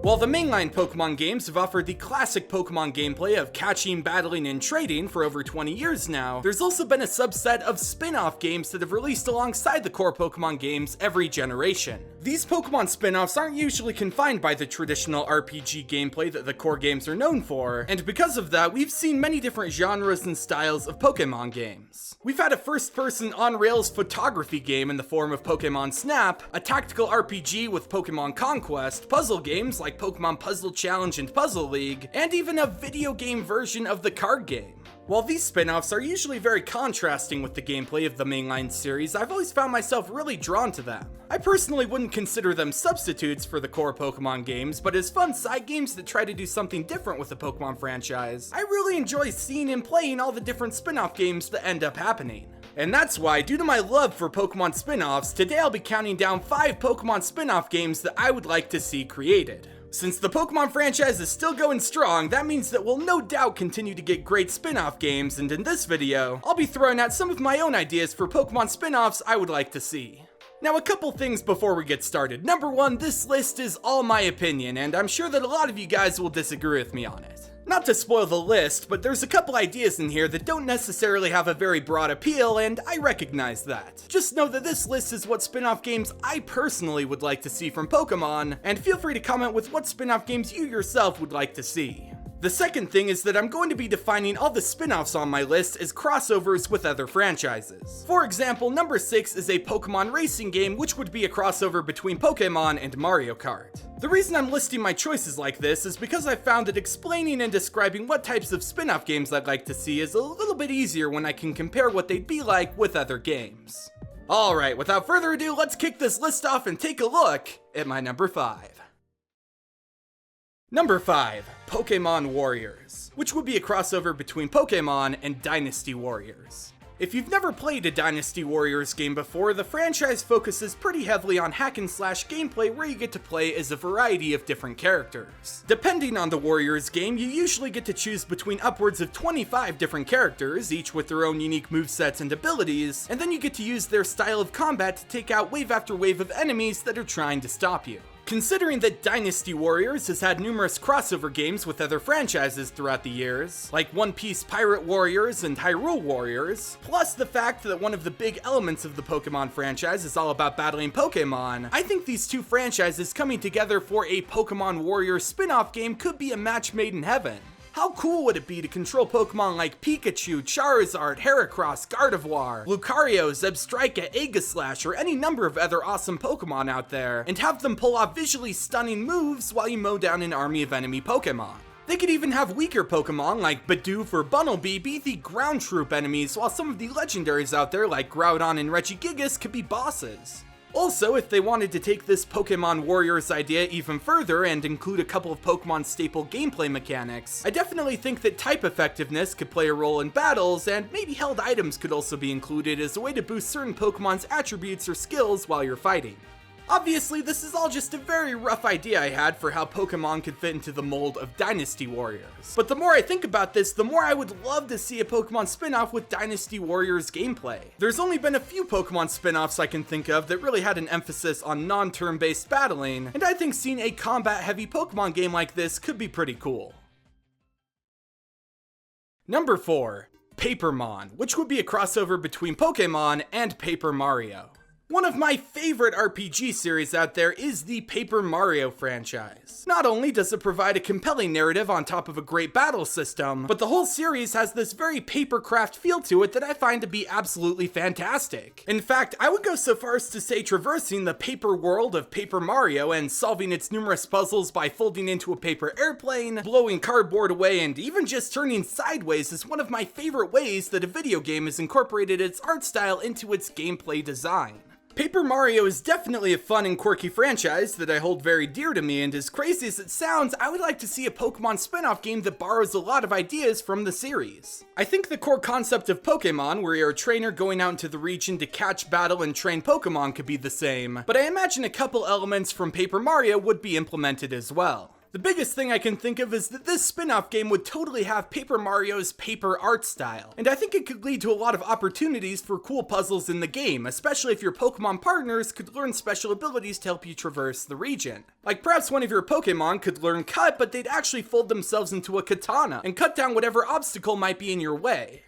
While the mainline Pokemon games have offered the classic Pokemon gameplay of catching, battling, and trading for over 20 years now, there's also been a subset of spin-off games that have released alongside the core Pokemon games every generation. These Pokemon spin-offs aren't usually confined by the traditional RPG gameplay that the core games are known for, and because of that, we've seen many different genres and styles of Pokemon games. We've had a first-person on-rails photography game in the form of Pokemon Snap, a tactical RPG with Pokemon Conquest, puzzle games like Pokemon Puzzle Challenge and Puzzle League, and even a video game version of the card game. While these spin-offs are usually very contrasting with the gameplay of the mainline series, I've always found myself really drawn to them. I personally wouldn't consider them substitutes for the core Pokemon games, but as fun side games that try to do something different with the Pokemon franchise, I really enjoy seeing and playing all the different spin-off games that end up happening. And that's why, due to my love for Pokemon spin-offs, today I'll be counting down 5 Pokemon spin-off games that I would like to see created. Since the Pokemon franchise is still going strong, that means that we'll no doubt continue to get great spin-off games, and in this video, I'll be throwing out some of my own ideas for Pokemon spin-offs I would like to see. Now, a couple things before we get started. Number one, this list is all my opinion, and I'm sure that a lot of you guys will disagree with me on it. Not to spoil the list, but there's a couple ideas in here that don't necessarily have a very broad appeal, and I recognize that. Just know that this list is what spin-off games I personally would like to see from Pokemon, and feel free to comment with what spin-off games you yourself would like to see. The second thing is that I'm going to be defining all the spin-offs on my list as crossovers with other franchises. For example, number 6 is a Pokemon racing game, which would be a crossover between Pokemon and Mario Kart. The reason I'm listing my choices like this is because I found that explaining and describing what types of spin-off games I'd like to see is a little bit easier when I can compare what they'd be like with other games. Alright, without further ado, let's kick this list off and take a look at my number 5. Number 5, Pokemon Warriors, which would be a crossover between Pokemon and Dynasty Warriors. If you've never played a Dynasty Warriors game before, the franchise focuses pretty heavily on hack and slash gameplay where you get to play as a variety of different characters. Depending on the Warriors game, you usually get to choose between upwards of 25 different characters, each with their own unique movesets and abilities, and then you get to use their style of combat to take out wave after wave of enemies that are trying to stop you. Considering that Dynasty Warriors has had numerous crossover games with other franchises throughout the years, like One Piece Pirate Warriors and Hyrule Warriors, plus the fact that one of the big elements of the Pokemon franchise is all about battling Pokemon, I think these two franchises coming together for a Pokemon Warriors spin-off game could be a match made in heaven. How cool would it be to control Pokemon like Pikachu, Charizard, Heracross, Gardevoir, Lucario, Zebstrika, Aegislash, or any number of other awesome Pokemon out there, and have them pull off visually stunning moves while you mow down an army of enemy Pokemon. They could even have weaker Pokemon like Bidoof or Bunnelby be the ground troop enemies, while some of the legendaries out there like Groudon and Regigigas could be bosses. Also, if they wanted to take this Pokemon Warriors idea even further and include a couple of Pokemon staple gameplay mechanics, I definitely think that type effectiveness could play a role in battles, and maybe held items could also be included as a way to boost certain Pokemon's attributes or skills while you're fighting. Obviously, this is all just a very rough idea I had for how Pokemon could fit into the mold of Dynasty Warriors. But the more I think about this, the more I would love to see a Pokemon spin-off with Dynasty Warriors gameplay. There's only been a few Pokemon spin-offs I can think of that really had an emphasis on non-turn-based battling, and I think seeing a combat-heavy Pokemon game like this could be pretty cool. Number 4, Papermon, which would be a crossover between Pokemon and Paper Mario. One of my favorite RPG series out there is the Paper Mario franchise. Not only does it provide a compelling narrative on top of a great battle system, but the whole series has this very papercraft feel to it that I find to be absolutely fantastic. In fact, I would go so far as to say traversing the paper world of Paper Mario and solving its numerous puzzles by folding into a paper airplane, blowing cardboard away, and even just turning sideways is one of my favorite ways that a video game has incorporated its art style into its gameplay design. Paper Mario is definitely a fun and quirky franchise that I hold very dear to me, and as crazy as it sounds, I would like to see a Pokemon spin-off game that borrows a lot of ideas from the series. I think the core concept of Pokemon, where you're a trainer going out into the region to catch, battle, and train Pokemon could be the same, but I imagine a couple elements from Paper Mario would be implemented as well. The biggest thing I can think of is that this spin-off game would totally have Paper Mario's paper art style, and I think it could lead to a lot of opportunities for cool puzzles in the game, especially if your Pokemon partners could learn special abilities to help you traverse the region. Like perhaps one of your Pokemon could learn Cut, but they'd actually fold themselves into a katana and cut down whatever obstacle might be in your way.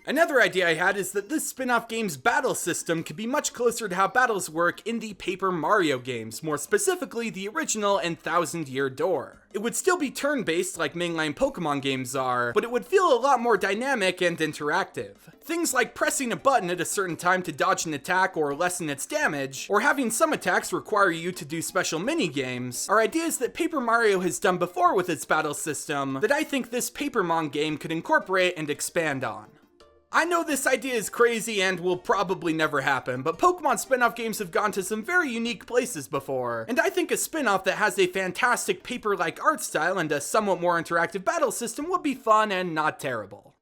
Another idea I had is that this spin-off game's battle system could be much closer to how battles work in the Paper Mario games, more specifically the original and Thousand Year Door. It would still be turn-based like mainline Pokemon games are, but it would feel a lot more dynamic and interactive. Things like pressing a button at a certain time to dodge an attack or lessen its damage, or having some attacks require you to do special mini-games, are ideas that Paper Mario has done before with its battle system that I think this Papermon game could incorporate and expand on. I know this idea is crazy and will probably never happen, but Pokemon spin-off games have gone to some very unique places before, and I think a spin-off that has a fantastic paper-like art style and a somewhat more interactive battle system would be fun and not terrible.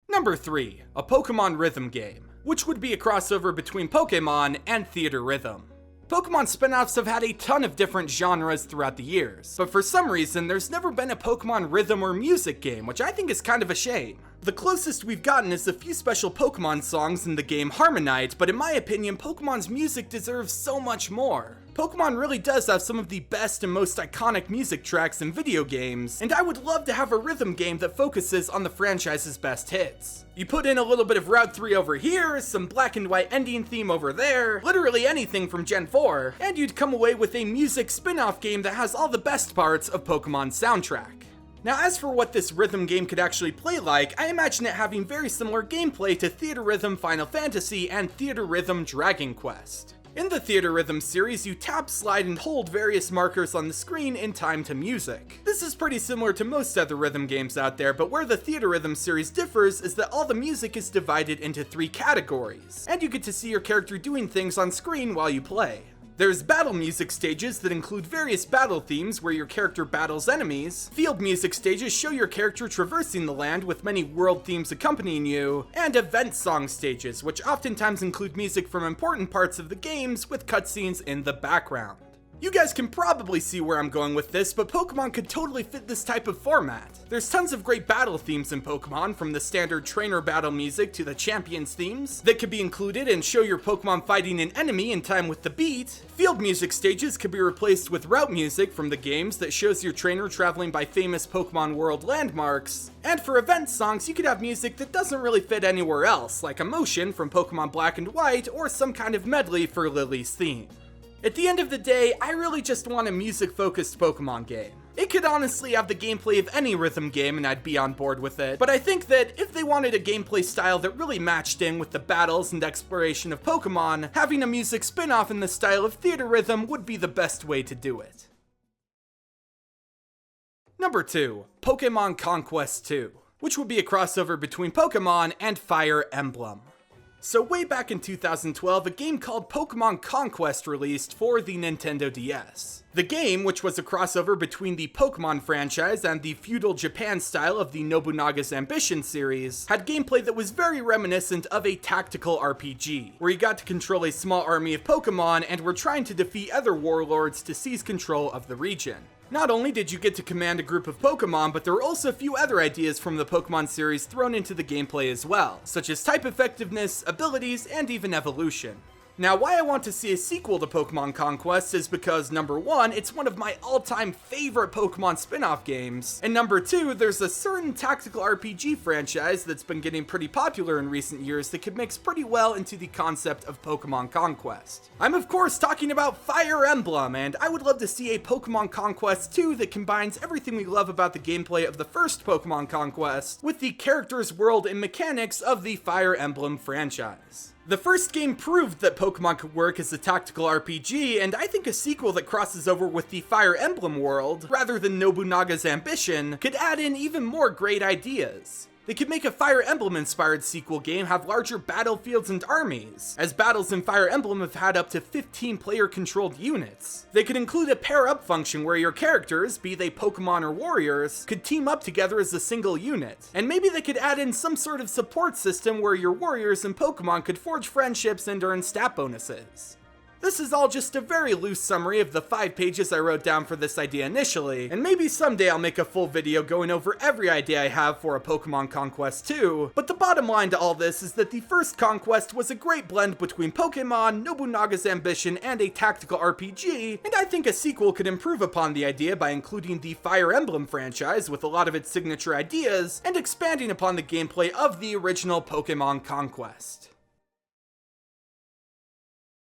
Number 3, a Pokemon rhythm game, which would be a crossover between Pokemon and theater rhythm. Pokemon spin-offs have had a ton of different genres throughout the years, but for some reason there's never been a Pokemon rhythm or music game, which I think is kind of a shame. The closest we've gotten is a few special Pokemon songs in the game Harmonite, but in my opinion, Pokemon's music deserves so much more. Pokemon really does have some of the best and most iconic music tracks in video games, and I would love to have a rhythm game that focuses on the franchise's best hits. You put in a little bit of Route 3 over here, some black and white ending theme over there, literally anything from Gen 4, and you'd come away with a music spin-off game that has all the best parts of Pokemon's soundtrack. Now, as for what this rhythm game could actually play like, I imagine it having very similar gameplay to Theater Rhythm Final Fantasy and Theater Rhythm Dragon Quest. In the Theater Rhythm series, you tap, slide, and hold various markers on the screen in time to music. This is pretty similar to most other rhythm games out there, but where the Theater Rhythm series differs is that all the music is divided into 3 categories, and you get to see your character doing things on screen while you play. There's battle music stages that include various battle themes where your character battles enemies, field music stages show your character traversing the land with many world themes accompanying you, and event song stages, which oftentimes include music from important parts of the games with cutscenes in the background. You guys can probably see where I'm going with this, but Pokemon could totally fit this type of format. There's tons of great battle themes in Pokemon, from the standard trainer battle music to the champions themes, that could be included and show your Pokemon fighting an enemy in time with the beat. Field music stages could be replaced with route music from the games that shows your trainer traveling by famous Pokemon World landmarks. And for event songs, you could have music that doesn't really fit anywhere else, like Emotion from Pokemon Black and White, or some kind of medley for Lily's theme. At the end of the day, I really just want a music-focused Pokemon game. It could honestly have the gameplay of any rhythm game and I'd be on board with it, but I think that if they wanted a gameplay style that really matched in with the battles and exploration of Pokemon, having a music spin-off in the style of Theater Rhythm would be the best way to do it. Number 2, Pokemon Conquest 2, which would be a crossover between Pokemon and Fire Emblem. So way back in 2012, a game called Pokemon Conquest released for the Nintendo DS. The game, which was a crossover between the Pokemon franchise and the feudal Japan style of the Nobunaga's Ambition series, had gameplay that was very reminiscent of a tactical RPG, where you got to control a small army of Pokemon and were trying to defeat other warlords to seize control of the region. Not only did you get to command a group of Pokemon, but there were also a few other ideas from the Pokemon series thrown into the gameplay as well, such as type effectiveness, abilities, and even evolution. Now, why I want to see a sequel to Pokemon Conquest is because, number 1, it's one of my all-time favorite Pokemon spin-off games, and number 2, there's a certain tactical RPG franchise that's been getting pretty popular in recent years that could mix pretty well into the concept of Pokemon Conquest. I'm of course talking about Fire Emblem, and I would love to see a Pokemon Conquest 2 that combines everything we love about the gameplay of the first Pokemon Conquest with the characters, world, and mechanics of the Fire Emblem franchise. The first game proved that Pokemon could work as a tactical RPG, and I think a sequel that crosses over with the Fire Emblem world, rather than Nobunaga's Ambition, could add in even more great ideas. They could make a Fire Emblem-inspired sequel game have larger battlefields and armies, as battles in Fire Emblem have had up to 15 player-controlled units. They could include a pair-up function where your characters, be they Pokemon or warriors, could team up together as a single unit. And maybe they could add in some sort of support system where your warriors and Pokemon could forge friendships and earn stat bonuses. This is all just a very loose summary of the 5 pages I wrote down for this idea initially, and maybe someday I'll make a full video going over every idea I have for a Pokemon Conquest 2, but the bottom line to all this is that the first Conquest was a great blend between Pokemon, Nobunaga's Ambition, and a tactical RPG, and I think a sequel could improve upon the idea by including the Fire Emblem franchise with a lot of its signature ideas, and expanding upon the gameplay of the original Pokemon Conquest.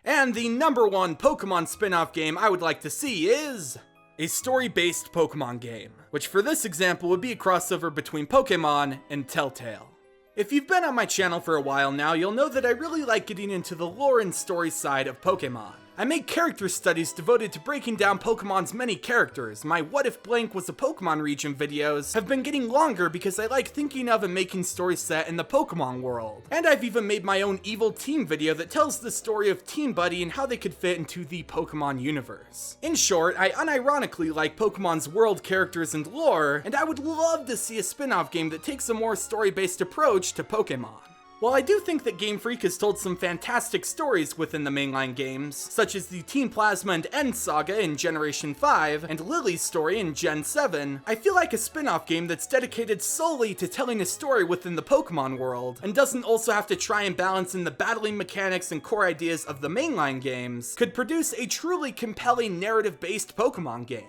And the number 1 Pokemon spin-off game I would like to see is a story-based Pokemon game, which for this example would be a crossover between Pokemon and Telltale. If you've been on my channel for a while now, you'll know that I really like getting into the lore and story side of Pokemon. I make character studies devoted to breaking down Pokemon's many characters. My What If Blank Was a Pokemon Region videos have been getting longer because I like thinking of and making stories set in the Pokemon world. And I've even made my own Evil Team video that tells the story of Team Buddy and how they could fit into the Pokemon universe. In short, I unironically like Pokemon's world, characters, and lore, and I would love to see a spin-off game that takes a more story-based approach to Pokemon. While I do think that Game Freak has told some fantastic stories within the mainline games, such as the Team Plasma and End saga in Generation 5, and Lily's story in Gen 7, I feel like a spin-off game that's dedicated solely to telling a story within the Pokemon world, and doesn't also have to try and balance in the battling mechanics and core ideas of the mainline games, could produce a truly compelling narrative-based Pokemon game.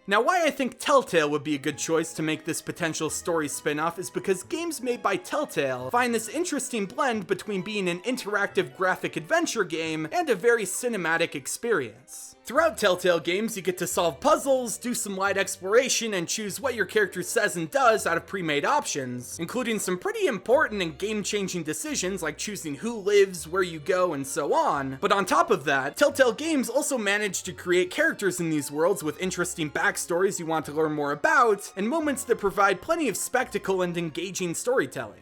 Now, why I think Telltale would be a good choice to make this potential story spin-off is because games made by Telltale find this interesting blend between being an interactive graphic adventure game and a very cinematic experience. Throughout Telltale games, you get to solve puzzles, do some light exploration, and choose what your character says and does out of pre-made options, including some pretty important and game-changing decisions like choosing who lives, where you go, and so on. But on top of that, Telltale games also manage to create characters in these worlds with interesting backstories you want to learn more about, and moments that provide plenty of spectacle and engaging storytelling.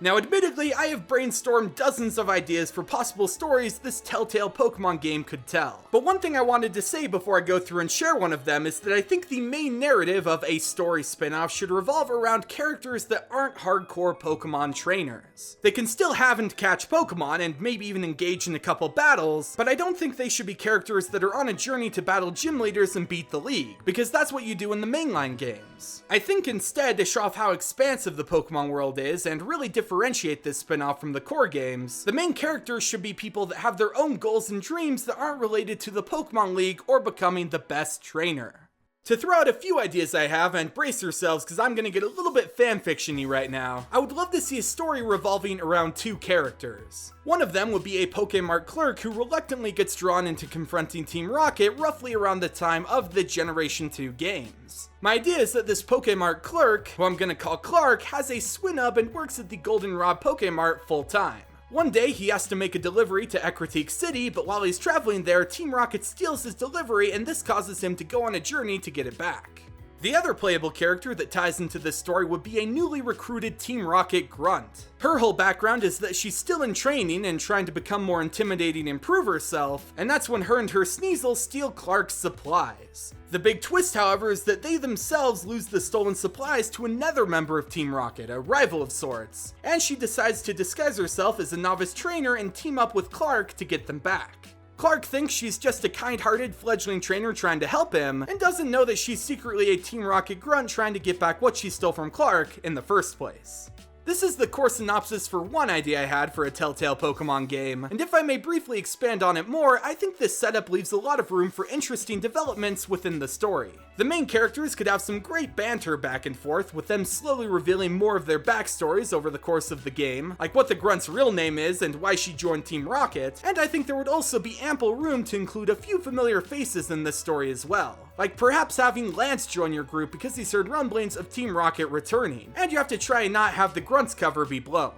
Now, admittedly, I have brainstormed dozens of ideas for possible stories this Telltale Pokemon game could tell. But one thing I wanted to say before I go through and share one of them is that I think the main narrative of a story spin-off should revolve around characters that aren't hardcore Pokemon trainers. They can still have and catch Pokemon and maybe even engage in a couple battles, but I don't think they should be characters that are on a journey to battle gym leaders and beat the league, because that's what you do in the mainline games. I think instead, to show off how expansive the Pokemon world is and really differentiate this spin-off from the core games, the main characters should be people that have their own goals and dreams that aren't related to the Pokemon League or becoming the best trainer. To throw out a few ideas I have, and brace yourselves because I'm gonna get a little bit fanfiction-y right now, I would love to see a story revolving around 2 characters. One of them would be a Pokemart clerk who reluctantly gets drawn into confronting Team Rocket roughly around the time of the Generation 2 games. My idea is that this Pokemart clerk, who I'm gonna call Clark, has a Swinub and works at the Goldenrod Pokemart full-time. One day, he has to make a delivery to Ecruteak City, but while he's traveling there, Team Rocket steals his delivery, and this causes him to go on a journey to get it back. The other playable character that ties into this story would be a newly recruited Team Rocket grunt. Her whole background is that she's still in training and trying to become more intimidating and prove herself, and that's when her and her Sneasel steal Clark's supplies. The big twist, however, is that they themselves lose the stolen supplies to another member of Team Rocket, a rival of sorts, and she decides to disguise herself as a novice trainer and team up with Clark to get them back. Clark thinks she's just a kind-hearted fledgling trainer trying to help him, and doesn't know that she's secretly a Team Rocket grunt trying to get back what she stole from Clark in the first place. This is the core synopsis for one idea I had for a Telltale Pokemon game, and if I may briefly expand on it more, I think this setup leaves a lot of room for interesting developments within the story. The main characters could have some great banter back and forth, with them slowly revealing more of their backstories over the course of the game, like what the grunt's real name is and why she joined Team Rocket, and I think there would also be ample room to include a few familiar faces in this story as well. Like perhaps having Lance join your group because he's heard rumblings of Team Rocket returning, and you have to try and not have the grunt's cover be blown.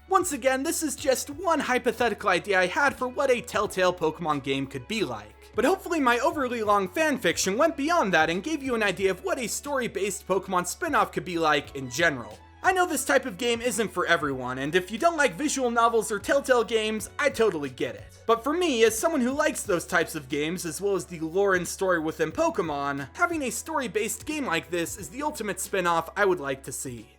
Once again, this is just one hypothetical idea I had for what a Telltale Pokemon game could be like. But hopefully my overly long fanfiction went beyond that and gave you an idea of what a story-based Pokemon spin-off could be like in general. I know this type of game isn't for everyone, and if you don't like visual novels or Telltale games, I totally get it. But for me, as someone who likes those types of games, as well as the lore and story within Pokemon, having a story-based game like this is the ultimate spin-off I would like to see.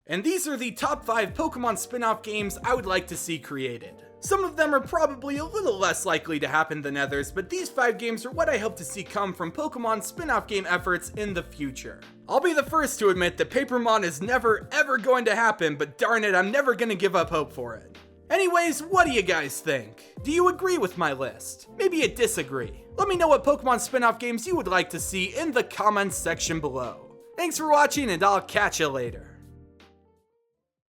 And these are the top 5 Pokemon spin-off games I would like to see created. Some of them are probably a little less likely to happen than others, but these 5 games are what I hope to see come from Pokemon spin-off game efforts in the future. I'll be the first to admit that Papermon is never ever going to happen, but darn it, I'm never gonna give up hope for it. Anyways, what do you guys think? Do you agree with my list? Maybe you disagree. Let me know what Pokemon spin-off games you would like to see in the comments section below. Thanks for watching, and I'll catch you later.